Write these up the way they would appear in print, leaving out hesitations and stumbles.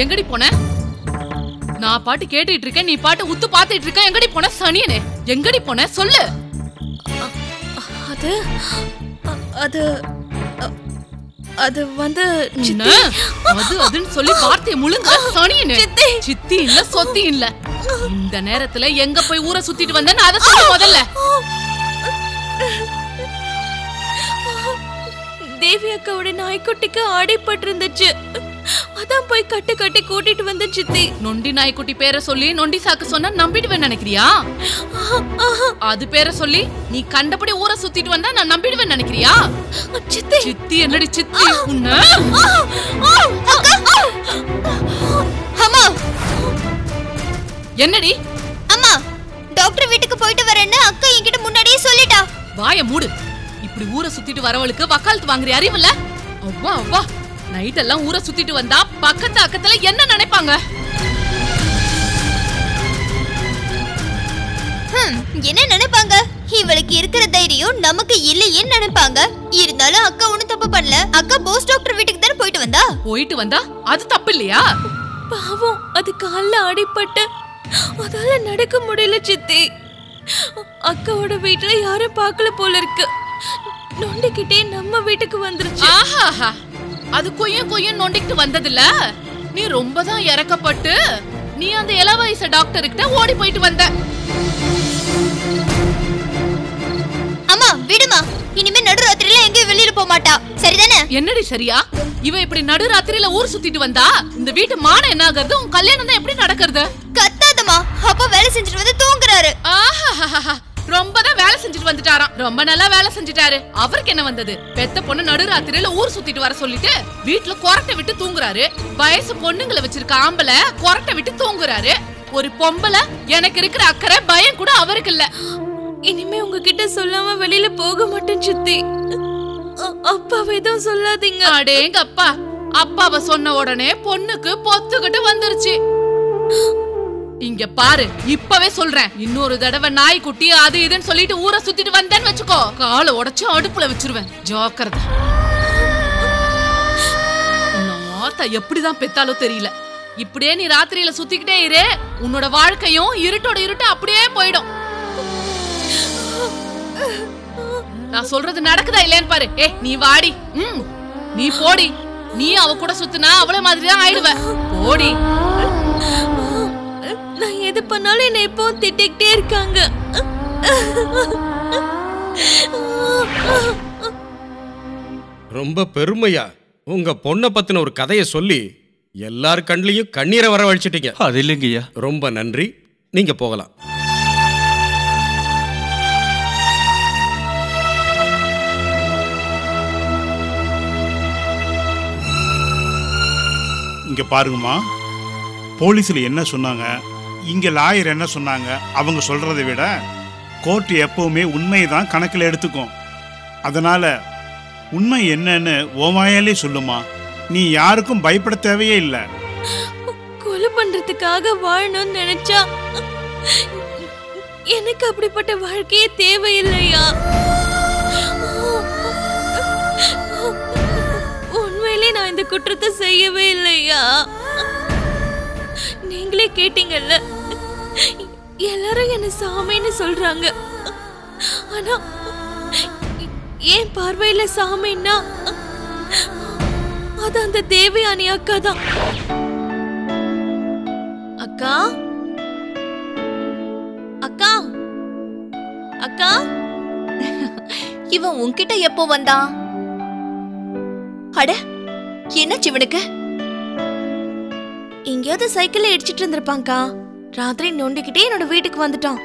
எங்கடி போன? நான் பாட்டு கேட்டுட்டு இருக்கேன், நீ பாட்டு உத்து பாத்துட்டு இருக்க. எங்கடி போன சனியனே? எங்கடி போன சொல்லு. அது அது அது வந்து அது அதுன்னு சொல்லி வார்த்தையை முழுங்க சனியனே. சித்தி இல்ல சொத்தி இல்ல. இந்த நேரத்துல எங்க போய் ஊரை சுத்திட்டு வந்தேன்னு அதை சொல்லு முதல்ல. தேவி அக்காவோட நாய்க்குட்டிக்கு அடிபட்டு இருந்துச்சு, அதான் போய் கட்டு கட்டி கூட்டிட்டு வந்த சித்தி. நொண்டி நாய்க்குட்டி பேரை சொல்லி நொண்டி சாக்கு சொன்னா நம்பிடுவேன் நினைக்கிறியா? அது பேரை சொல்லி நீ கண்டபடி ஊரை சுத்திட்டு வந்தா நான் நம்பிடுவேன் நினைக்கிறியா? சித்தி சித்தி என்னடி சித்தி உன்ன? அம்மா என்னடி? அம்மா டாக்டர் வீட்டுக்கு போயிட்டு வரேன்னு அக்கா என்கிட்ட முன்னாடியே சொல்லிட்டா. வாய மூடு. இப்படி ஊரை சுத்திட்டு வரவளுக்கு வக்காலத்து வாங்குற அறிவில்ல? அவ்வா அவ்வா, நைட் எல்லாம் ஊரை சுத்திட்டு வந்தா பக்கத்து அக்கத்துல என்ன நினைப்பாங்க? என்ன நினைப்பாங்க? இவளுக்கு இருக்கிற தைரியம் நமக்கு இல்லையேன்னு நினைப்பாங்க. இருந்தாலும் அக்கா ஒண்ணும் தப்பு பண்ணல. அக்கா போஸ் டாக்டர் வீட்டுக்கு தானே போயிட்டு வந்தா அது தப்பு இல்லையா? பாவம், அது கால்ல அடிபட்டு அதால நடக்க முடியல சித்தி. அக்காவோட வீட்டுல யாரும் பார்க்கல போல இருக்கு. நொண்டிக்கிட்டே நம்ம வீட்டுக்கு வந்துருச்சு. ஆஹா, அது கொய்யும் நொண்டிக்கிட்டு வந்ததில்ல. நீ ரொம்ப தான் இறக்கப்பட்டு நீ அந்த இளவயச டாக்டர் கிட்ட ஓடி போயிட்டு வந்த. அம்மா விடுமா, இனிமே நடுராத்திரில எங்கேயும் வெளியில போக மாட்டா, சரிதானே? என்னடி சரியா? இவ இப்படி நடுராத்திரில ஊர் சுத்திட்டு வந்தா இந்த வீட்டு மானம் என்ன ஆகுறது? உன் கல்யாணம் தான் எப்படி நடக்கிறது? கத்தாதம்மா, அப்பா வேலை செஞ்சுட்டு வந்து தூங்குறாரு. ஆஹா, ரொம்ப தான் வேலை செஞ்சுட்டு வந்துட்டாராம். ரொம்ப நல்லா வேலை செஞ்சுட்டாரு. அவருக்கு என்ன வந்தது? பெத்த பொண்ணு நடுராத்திரில ஊர் சுத்திட்டு வர சொல்லிட்டு வீட்டுல கொரட்டை விட்டு தூங்குறாரு. வயசு பொண்ணுங்களை வச்சிருக்க ஆம்பளை கொரட்டை விட்டு தூங்குறாரு. ஒரு பொம்பளை எனக்கு இருக்கிற அக்கறை பயம் கூட அவருக்கு இல்ல. இனிமே உங்ககிட்ட சொல்லாம வெளியில போக மாட்டேன் சித்தி. அப்பாவை எதுவும் சொல்லாதீங்க. அடேங்க அப்பா, அப்பாவை சொன்ன உடனே பொண்ணுக்கு பொத்துக்கிட்டு வந்துருச்சு. இங்க பாரு, இப்பவே சொல்றேன், இன்னொரு தடவை நாய்க்குட்டி அது இதுன்னு சொல்லிட்டு ஊரை சுத்திட்டு வந்தேன்னு வச்சுக்கோ, காலை உடைச்சு அடுப்புல வச்சிருவேன். ஜாக்கிரதை. நாத்தா எப்படிதான் பெத்தாலோ தெரியல. இப்படியே நீ ராத்திரியில சுத்திக்கிட்டே இரு, உன்னோட வாழ்க்கையும் இருட்டோட இருட்டு அப்படியே போயிடும். நான் சொல்றது நடக்குதா இல்லையான்னு பாரு. நீ வாடி. நீ போடி. நீ அவ கூட சுத்தினா அவளை மாதிரிதான் ஆயிடுவ. போடி. நான் எது பண்ணாலும் என்ன எப்பவும் திட்டிக்கிட்டே இருக்காங்க. ரொம்ப பெருமையா உங்க பொண்ணை பத்தின ஒரு கதையை சொல்லி எல்லார் கண்ணிலையும் கண்ணீரை வரவழைச்சிட்டீங்க. அது இல்லைங்கய்யா. ரொம்ப நன்றி, நீங்க போகலாம். இங்க பாருங்கம்மா, போலீஸ்ல என்ன சொன்னாங்க, இங்க லாயர் என்ன சொன்னாங்க, அவங்க சொல்றதை விட கோர்ட் எப்பவுமே உண்மைதான் கணக்கில் எடுத்துக்கும். அதனால உண்மை என்னன்னு ஓமாயாலே சொல்லுமா. நீ யாருக்கும் பயப்பட தேவையே இல்லை. கொலை பண்றதுக்காக வாழணும்னு நினைச்சா எனக்கு அப்படிப்பட்ட வாழ்க்கையே தேவையில்லையா? உண்மையிலே நான் இந்த குற்றத்தை செய்யவே இல்லையா? நீங்களே கேட்டீங்கல்ல, எல்லாரும் என்ன சாமின்னு சொல்றாங்க. ஆனா ஏன் பார்வையில சாமின்னா அது அந்த தேவயானி அக்கா தான். அக்கா, அக்கா, அக்கா. இவன் உன்கிட்ட எப்போ வந்தான்? அட, என்ன சிவனுக்கு? எங்கேயாவது சைக்கிள்ல இடிச்சிட்டு இருந்திருப்பாங்கா. ராத்திரி நொண்டிக்கிட்டே என்னோட வீட்டுக்கு வந்துட்டான்.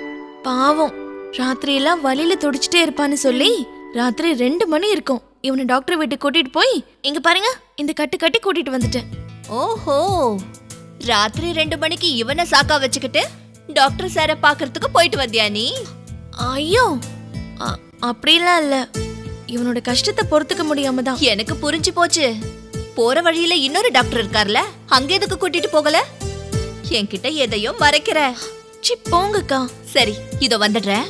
பாவம், ராத்திரி எல்லாம் வழியில துடிச்சிட்டே இருப்பான்னு சொல்லி ராத்திரி 2 மணி இருக்கும் இவனை டாக்டர் வீட்டுக்கு கூட்டிட்டு போய், இங்க பாருங்க, இந்த கட்டு கட்டி கூட்டிட்டு வந்துட்டேன். ஓஹோ, ராத்திரி 2 மணிக்கு இவனை சாக்கா வச்சுக்கிட்டு டாக்டர் சாரை பாக்குறதுக்கு போயிட்டு வந்தியா நீ? ஐயோ, அப்படிலாம் இல்ல, இவனோட கஷ்டத்தை பொறுத்துக்க முடியாம தான். எனக்கு புரிஞ்சு போச்சு. போற வழியில இன்னொரு டாக்டர் இருக்கார்ல, அங்க எதுக்கு கூட்டிட்டு போகல? என்கிட்ட எதையோ மறைக்கிற. சி போங்கக்கா. சரி, இதோ வந்துடுறேன்.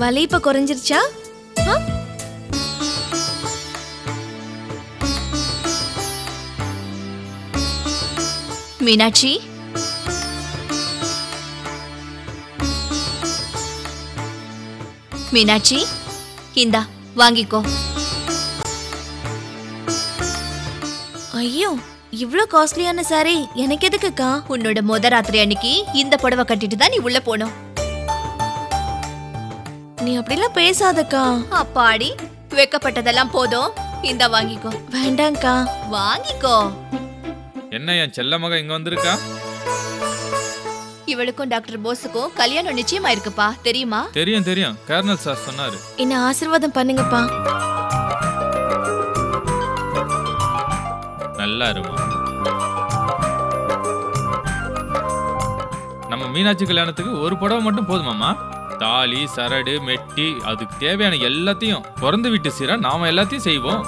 வலி இப்ப குறைஞ்சிருச்சா? மீனாட்சி, மீனாட்சி, இந்தா வாங்கிக்கோ. ஐயோ, இவ்ளோ காஸ்ட்லியான சாரி எனக்கு எதுக்குக்கா? உன்னோட முத ராத்திரி அன்னைக்கு இந்த புடவை கட்டிட்டு தான் நீ உள்ள போனோம். நீ அப்படிலாம் பேசாதக்கா. அப்பாடி, வெக்கப்பட்டதெல்லாம் போதும். இந்த வாங்கிக்கோ. வேண்டாங்க்கா. வாங்கிக்கோ. என்ன என் செல்ல மக இங்க வந்திருக்கா? இவளுக்கும் டாக்டர் போஸுக்கும் கல்யாணம் நிச்சயமா இருக்குப்பா, தெரியுமா? தெரியும் தெரியும், கர்னல் சார் சொன்னாரு. என்ன ஆசீர்வாதம் பண்ணுங்கப்பா. நல்லா இருமா. நம்ம மீனாட்சி கல்யாணத்துக்கு ஒரு புடவை மட்டும் போதுமாமா? தாலி, சரடு, மெட்டி, அதுக்கு தேவையான எல்லாத்தையும் பிறந்து வீட்டு சீரா நாம எல்லாத்தையும் செய்வோம்.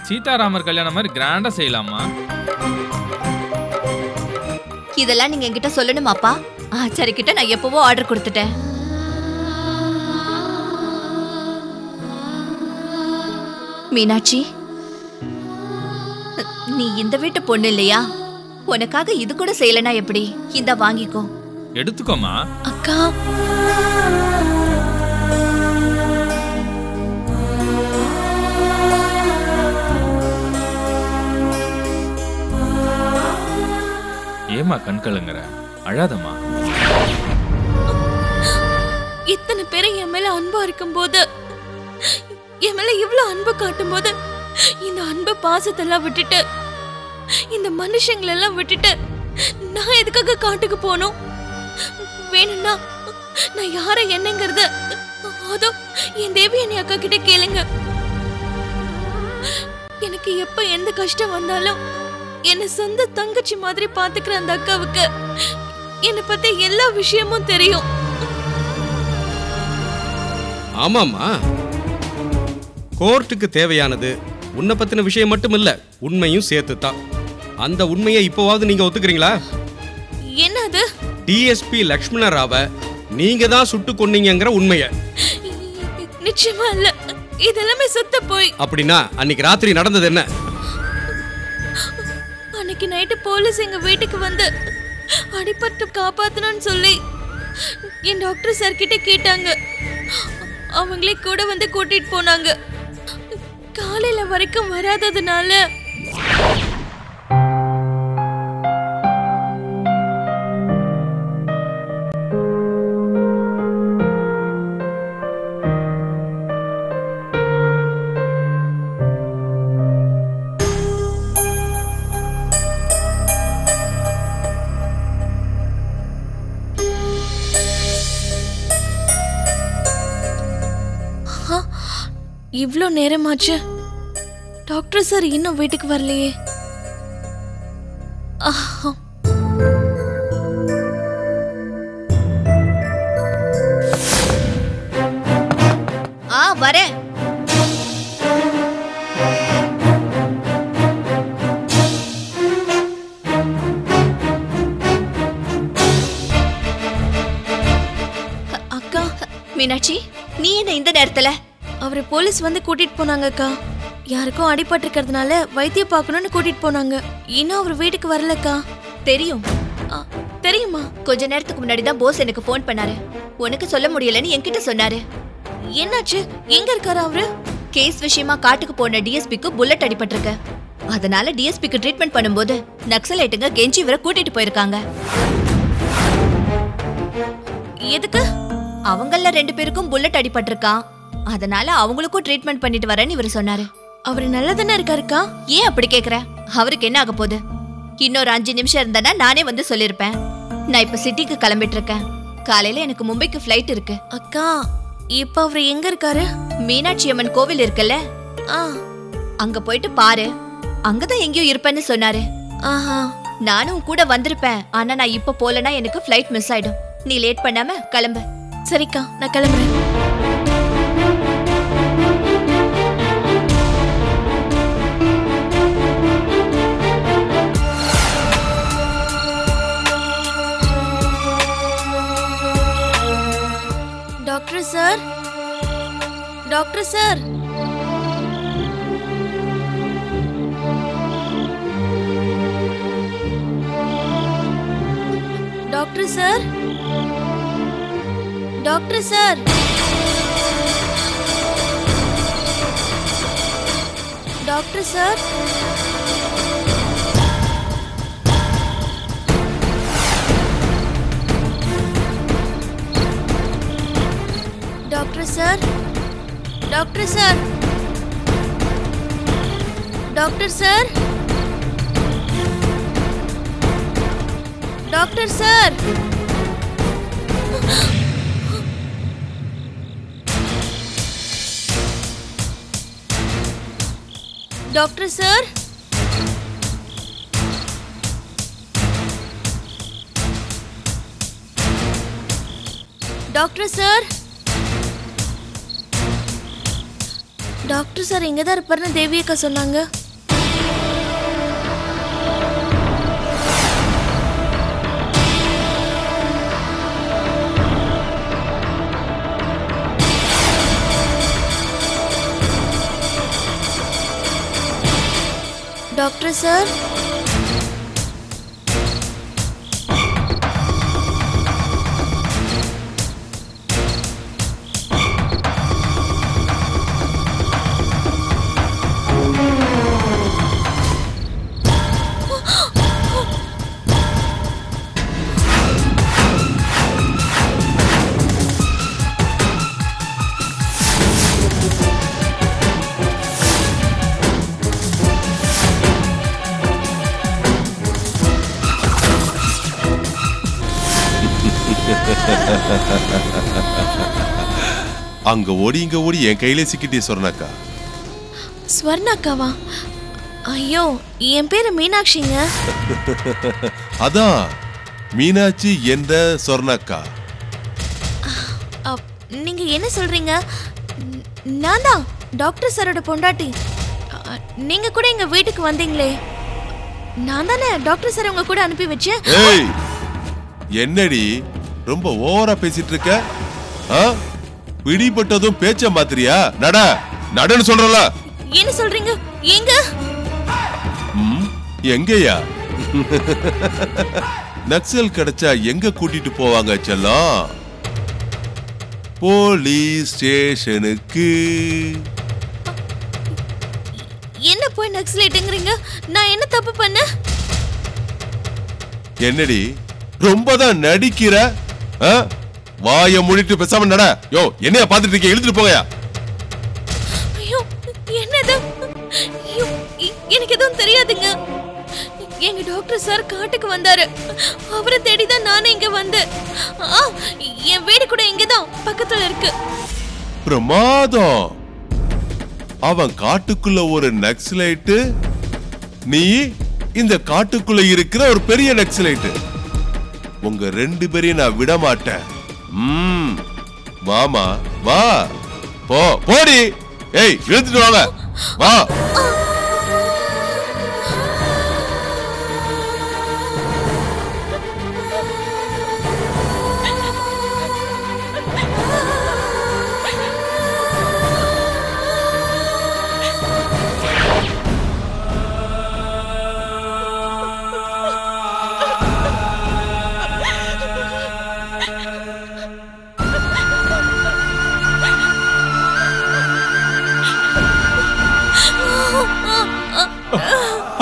சீதாராமர் கல்யாணம் மாதிரி கிராண்டா செய்யலாமா? இதெல்லாம் நீங்க என்கிட்ட சொல்லணுமாப்பா? ஆச்சாரி கிட்ட நான் எப்பவோ ஆர்டர் கொடுத்துட்டேன். மீனாட்சி, நீ இந்த வீட்டு பொண்ணு இல்லையா? உனக்காக இது கூட செய்யலனா எப்படி? இந்த வாங்கிக்கோ. எடுத்துக்கோமா. அக்கா, ஏமா கண் கலங்குற? அழாதம்மா. இத்தனை பேரை என் மேல அன்பா இருக்கும் போது, என் மேல இவ்வளவு அன்பு காட்டும் போது, இந்த அன்பு பாசத்தெல்லாம் விட்டுட்டு, இந்த மனுஷங்களெல்லாம் விட்டுட்டு நான் எதுக்காக காட்டுக்கு போகணும்? வேணும்னா நான் யார என்னங்கிறத அதோ என் தேவியணி அக்கா கிட்ட கேளுங்க. எனக்கு எப்ப எந்த கஷ்டம் வந்தாலும் என்ன சொந்த தங்கச்சி மாதிரி பாத்துக்கிற அந்த அக்காவுக்கு என்னை பத்தி எல்லா விஷயமும் தெரியும். ஆமாமா, கோர்ட்டுக்கு தேவையானது உன்னை பத்தின விஷயம் மட்டும் இல்ல, உண்மையும் சேர்த்துதான். அந்த உண்மையை இப்போவாவது நீங்க ஒத்துக்கிறீங்களா? என்னது? டிஎஸ்பி லக்ஷ்மண ராவ நீங்க தான் சுட்டு கொன்னீங்கங்கிற உண்மைய. நிச்சயமா இல்ல, இதெல்லாமே சுத்த போய். அப்படின்னா அன்னைக்கு ராத்திரி நடந்தது என்ன? அன்னைக்கு நைட்டு போலீஸ் எங்க வீட்டுக்கு வந்து அடிபட்டு காப்பாத்தணும்னு சொல்லி என் டாக்டர் சார் கிட்ட கேட்டாங்க. அவங்களே கூட வந்து கூட்டிட்டு போனாங்க. காலையில வரைக்கும் வராததுனால இவ்ளோ நேரமாச்சு. டாக்டர் சார் இன்னும் வீட்டுக்கு வரலையே. வரேன். அக்கா, மீனாட்சி, நீ என்ன இந்த நேரத்துல? அவரை போலீஸ் வந்து கூட்டிட்டு போனாங்க அக்கா. யாருக்கும் அடிபட்டு இருக்கிறதுனால வைத்தியம் பார்க்கணும்னு கூட்டிட்டு போனாங்க. இன்னும் அவர் வீட்டுக்கு வரலக்கா. தெரியும். தெரியுமா? கொஞ்ச நேரத்துக்கு முன்னாடி தான் போஸ் எனக்கு போன் பண்ணாரு. உனக்கு சொல்ல முடியலன்னு என்கிட்ட சொன்னாரு. என்னாச்சு? எங்க இருக்காரு அவரு? கேஸ் விஷயமா காட்டுக்கு போன டிஎஸ்பிக்கு புல்லட் அடிபட்டிருக்கு. அதனால டிஎஸ்பிக்கு ட்ரீட்மெண்ட் பண்ணும்போது நக்சலைட்டுங்க கெஞ்சி இவரை கூட்டிட்டு போயிருக்காங்க. எதுக்கு? அவங்கள 2 பேருக்கும் புல்லட் அடிபட்டிருக்கான். அதனால அவங்களுக்கும் ட்ரீட்மெண்ட் பண்ணிட்டு வரேன்னு இவர் சொன்னாரு. அவரு நல்லா தானே இருக்காருக்கா? ஏன் அப்படி கேக்குற? அவருக்கு என்ன ஆக போகுது? இன்னொரு 5 நிமிஷம் இருந்தானா நானே வந்து சொல்லிருப்பேன். நான் இப்ப சிட்டிக்கு கிளம்பிட்டு இருக்கேன். காலையில எனக்கு மும்பைக்கு ஃபிளைட் இருக்கு. அக்கா, இப்ப அவரு எங்க இருக்காரு? மீனாட்சி அம்மன் கோவில் இருக்குல்ல, அங்க போயிட்டு பாரு. அங்கதான் எங்கேயோ இருப்பேன்னு சொன்னாரு. நானும் கூட வந்திருப்பேன். ஆனா நான் இப்ப போலனா எனக்கு ஃபிளைட் மிஸ் ஆயிடும். நீ லேட் பண்ணாம கிளம்பு. சரிக்கா, நான் கிளம்புறேன். Doctor sir, doctor sir. Sir, doctor sir, doctor sir, doctor sir, doctor sir, doctor sir, doctor sir, doctor sir, doctor sir, doctor sir எங்க தான் இருப்பாருன்னு தேவி அக்கா சொன்னாங்க. டாக்டர் சார், அங்க ஓடி இங்க ஓடி என் கையில சிக்கிட்டே சொர்ணாக்கா. ஸ்வர்ணாக்காவா? ஐயோ, என் பேரு மீனாட்சிங்க. அதான் மீனாட்சி என்ற சொர்ணாக்கா. நீங்க என்ன சொல்றீங்க? நான் தான் டாக்டர் சாரோட பொண்டாட்டி. நீங்க கூட எங்க வீட்டுக்கு வந்தீங்களே, நான் தானே டாக்டர் சார் உங்க கூட அனுப்பி வச்சேன். ஏய், என்னடி ரொம்ப ஓவரா பேசிட்டு இருக்க? பிடிபட்டதும் பேச்ச மாத்திரியா? நட நடன்னு சொல்றல. என்ன சொல்றீங்க? எங்க எங்கயா? நக்சல் கிடைச்சா எங்க கூட்டிட்டு போவாங்க செல்லம்? போலீஸ் ஸ்டேஷனுக்கு. என்ன போய் நக்சலைட்டுங்கறீங்க? நான் என்ன தப்பு பண்ண? என்னடி ரொம்பதான் நடிக்கிற? வாய மூடிட்டு பேசாம நட. யோ, என்னைய பாத்துட்டு இருக்க? எழுதிட்டு போங்கயா. ஐயோ, என்னது? எனக்கு எதுவும் தெரியாதுங்க. எங்க டாக்டர் சார் காட்டுக்கு வந்தாரு. அவரை தேடிதான் நானே இங்க வந்தேன். என் வீடு கூட இங்கதான் பக்கத்துல இருக்கு. பிரமாதம். அவன் காட்டுக்குள்ள ஒரு நக்சலைட்டு, நீ இந்த காட்டுக்குள்ள இருக்கிற ஒரு பெரிய நக்சலைட்டு. உங்க ரெண்டு பேரையும் நான் விட மாட்டேன். வாமா வா. போடி. ஏய், இழுத்துட்டு வாங்க. வா.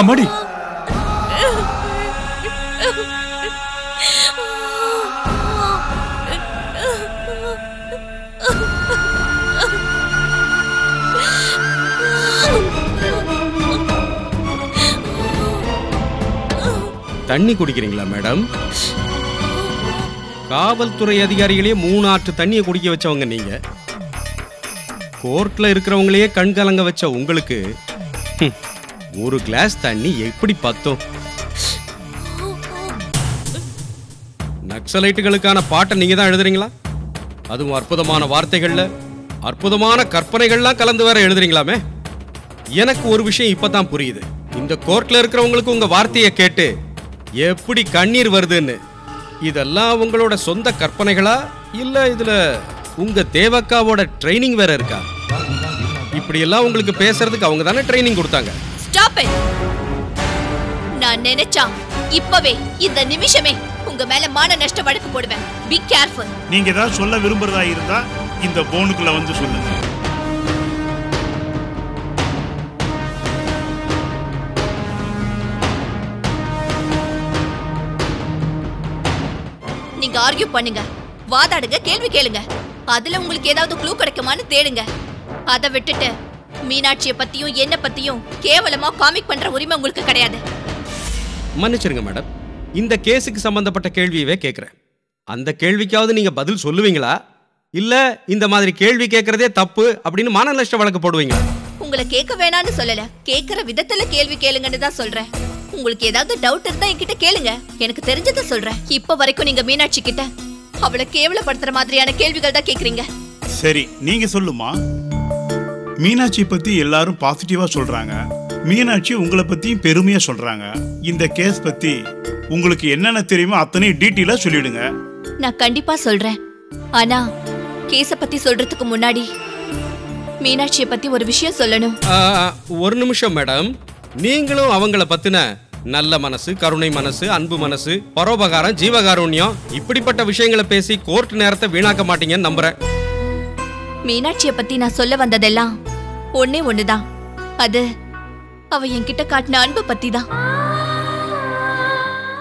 அம்மாடி, தண்ணி குடிக்கிறீங்களா மேடம்? காவல்துறை அதிகாரிகளே 3 ஆற்று தண்ணியை குடிக்க வச்சவங்க நீங்க. கோர்ட்ல இருக்கிறவங்களையே கண் கலங்க வச்ச உங்களுக்கு ஒரு கிளாஸ் தண்ணி எப்படி பத்தும்? நக்சலைட்டுகளுக்கான பாட்டை நீங்க தான் எழுதுறீங்களா? அதுவும் அற்புதமான வார்த்தைகள்ல அற்புதமான கற்பனைகள்லாம் கலந்து வேற எழுதுறீங்களாமே. எனக்கு ஒரு விஷயம் இப்பதான் புரியுது. இந்த கோர்ட்ல இருக்கிறவங்களுக்கு உங்க வார்த்தையை கேட்டு எப்படி கண்ணீர் வருதுன்னு. இதெல்லாம் உங்களோட சொந்த கற்பனைகளா இல்ல இதுல உங்க தேவக்காவோட ட்ரைனிங் வேற இருக்கா? இப்படி எல்லாம் உங்களுக்கு பேசுறதுக்கு அவங்க தானே ட்ரைனிங் கொடுத்தாங்க. Stop it. நான் நினைச்சா இப்பவே இந்த நிமிஷமே உங்க உங்க மேல மான நஷ்ட வழக்கு போடுவேன். Be careful. நீங்க ஏதாவது சொல்ல விரும்புறதா இருந்தா இந்த போனுக்குள்ள வந்து சொல்லுங்க. நீங்க ஆர்கியூ பண்ணுங்க, வாதாடுங்க, கேள்வி கேளுங்க. அதுல உங்களுக்கு ஏதாவது க்ளூ கிடைக்குமான்னு தேடுங்க. அதை விட்டுட்டு மீனாட்சியை பத்தியும் என்ன பத்தியும் கேவலமா காமிக் பண்ற உரிமை உங்களுக்கு கிடையாது. மன்னிச்சிருங்க மேடம், இந்த கேஸுக்கு சம்பந்தப்பட்ட கேள்வியவே கேட்குறேன். அந்த கேள்விக்காவது நீங்க பதில் சொல்லுவீங்களா, இல்ல இந்த மாதிரி கேள்வி கேட்கறதே தப்பு அப்படின்னு மான நஷ்ட வழக்கு போடுவீங்களா? உங்களை கேட்க வேணான்னு சொல்லல, கேட்கிற விதத்துல கேள்வி கேளுங்கன்னு தான் சொல்றேன். உங்களுக்கு ஏதாவது டவுட் இருந்தா என்கிட்ட கேளுங்க, எனக்கு தெரிஞ்சதை சொல்றேன். இப்ப வரைக்கும் நீங்க மீனாட்சி கிட்ட அவளை கேவலப்படுத்துற மாதிரியான கேள்விகள் தான் கேக்குறீங்க. சரி, நீங்க சொல்லுமா. மீனாட்சி பத்தி எல்லாரும் பாசிட்டிவா சொல்றாங்க, மீனாட்சி உங்களை பத்தியும் பெருமையா சொல்றாங்க. இந்த கேஸ் பத்தி உங்களுக்கு என்னென்ன தெரியுமோ அத்தனை டீட்டெயிலா சொல்லிடுங்க. நான் கண்டிப்பா சொல்றேன். ஆனா கேஸ பத்தி சொல்றதுக்கு முன்னாடி மீனாட்சியை பத்தி ஒரு விஷயம் சொல்லணும். ஒரு நிமிஷம் மேடம், நீங்களும் அவங்கள பத்தின நல்ல மனசு, கருணை மனசு, அன்பு மனசு, பரோபகாரம், ஜீவகாருண்யம் இப்படிப்பட்ட விஷயங்களை பேசி கோர்ட் நேரத்தை வீணாக்க மாட்டீங்கன்னு நம்புறேன். மீனாட்சியை பத்தி நான் சொல்ல வந்ததெல்லாம் ஒன்னே ஒண்ணுதான். அது அவ என்கிட்ட காட்டின அன்பு பத்தி தான்.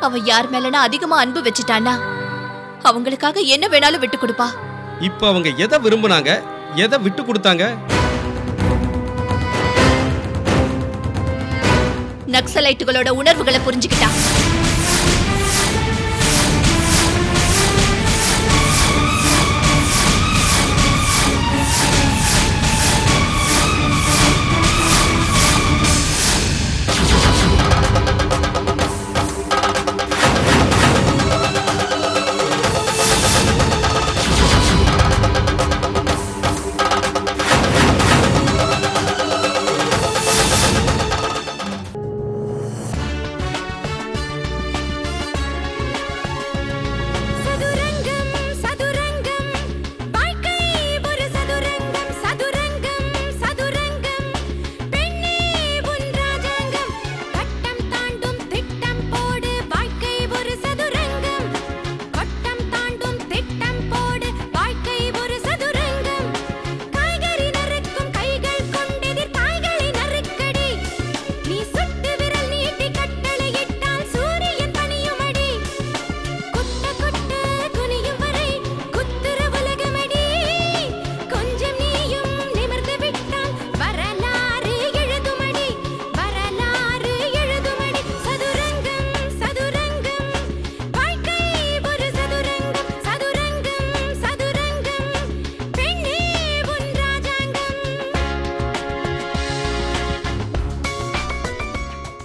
அவ யார் மேலனா அதிகமா அன்பு வச்சுட்டானா அவங்களுக்காக என்ன வேணாலும் விட்டு கொடுப்பா. இப்ப அவங்க எதை விரும்புனாங்க, எதை விட்டு கொடுத்தாங்க? நக்சலைட்டுகளோட உணர்வுகளை புரிஞ்சுக்கிட்டா.